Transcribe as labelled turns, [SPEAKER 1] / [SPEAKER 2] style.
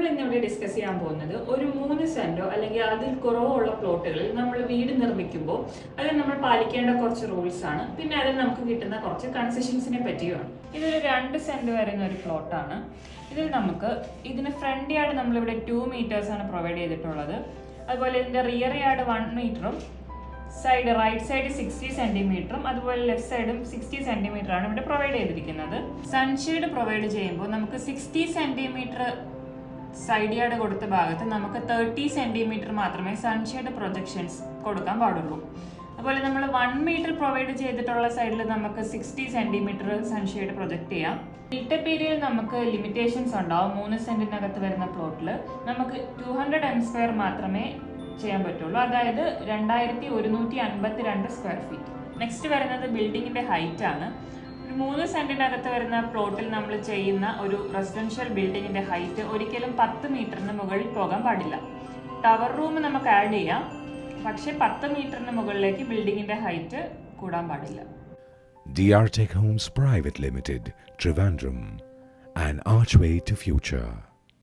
[SPEAKER 1] നമ്മൾ ഇന്നിവിടെ ഡിസ്കസ് ചെയ്യാൻ പോകുന്നത് ഒരു 3 സെന്റോ അല്ലെങ്കിൽ അതിൽ കുറവുള്ള പ്ലോട്ടുകളിൽ നമ്മൾ വീട് നിർമ്മിക്കുമ്പോൾ അതിൽ നമ്മൾ പാലിക്കേണ്ട കുറച്ച് റൂൾസ് ആണ്. പിന്നെ അതിൽ നമുക്ക് കിട്ടുന്ന കുറച്ച് കൺസെഷൻസിനെ പറ്റിയുമാണ്. ഇതൊരു 2 സെന്റ് വരുന്ന ഒരു പ്ലോട്ടാണ്. ഇതിൽ നമുക്ക് ഇതിന് ഫ്രണ്ട് യാർഡ് നമ്മളിവിടെ 2 മീറ്റേഴ്സ് ആണ് പ്രൊവൈഡ് ചെയ്തിട്ടുള്ളത്. അതുപോലെ ഇതിന്റെ റിയർ യാർഡ് 1 മീറ്ററും സൈഡ് റൈറ്റ് സൈഡ് 60 സെന്റിമീറ്ററും അതുപോലെ ലെഫ്റ്റ് സൈഡും 60 സെന്റിമീറ്റർ ആണ് ഇവിടെ പ്രൊവൈഡ് ചെയ്തിരിക്കുന്നത്. സൺഷെയ്ഡ് പ്രൊവൈഡ് ചെയ്യുമ്പോൾ നമുക്ക് 60 സെന്റിമീറ്റർ സൈഡ് യാർഡ് കൊടുത്ത ഭാഗത്ത് നമുക്ക് 30 സെന്റിമീറ്റർ മാത്രമേ സൺഷെയ്ഡ് പ്രൊജക്ഷൻസ് കൊടുക്കാൻ പാടുള്ളൂ. അതുപോലെ നമ്മൾ 1 മീറ്റർ പ്രൊവൈഡ് ചെയ്തിട്ടുള്ള സൈഡിൽ നമുക്ക് 60 സെന്റിമീറ്റർ സൺഷെയ്ഡ് പ്രൊജക്ട് ചെയ്യാം. ബിൽട്ടപ്പ് ഏരിയയിൽ നമുക്ക് ലിമിറ്റേഷൻസ് ഉണ്ടാവും. 3 സെന്റിനകത്ത് വരുന്ന പ്ലോട്ടിൽ നമുക്ക് 200 m² മാത്രമേ ചെയ്യാൻ പറ്റുള്ളൂ, അതായത് 2152 സ്ക്വയർ ഫീറ്റ്. നെക്സ്റ്റ് വരുന്നത് ബിൽഡിങ്ങിന്റെ ഹൈറ്റ് ആണ്. 3 സെന്റിനകത്ത് വരുന്ന പ്ലോട്ടിൽ നമ്മൾ ചെയ്യുന്ന ഒരു റെസിഡൻഷ്യൽ ബിൽഡിങ്ങിന്റെ ഹൈറ്റ് ഒരിക്കലും 10 മീറ്ററിന് മുകളിൽ പോകാൻ പാടില്ല. ടവർ റൂം നമുക്ക് ആഡ് ചെയ്യാം, പക്ഷെ 10 മീറ്ററിന് മുകളിലേക്ക് ബിൽഡിങ്ങിന്റെ ഹൈറ്റ് കൂടാൻ പാടില്ല.
[SPEAKER 2] DR Tech Homes Private Limited, Trivandrum, an archway to future.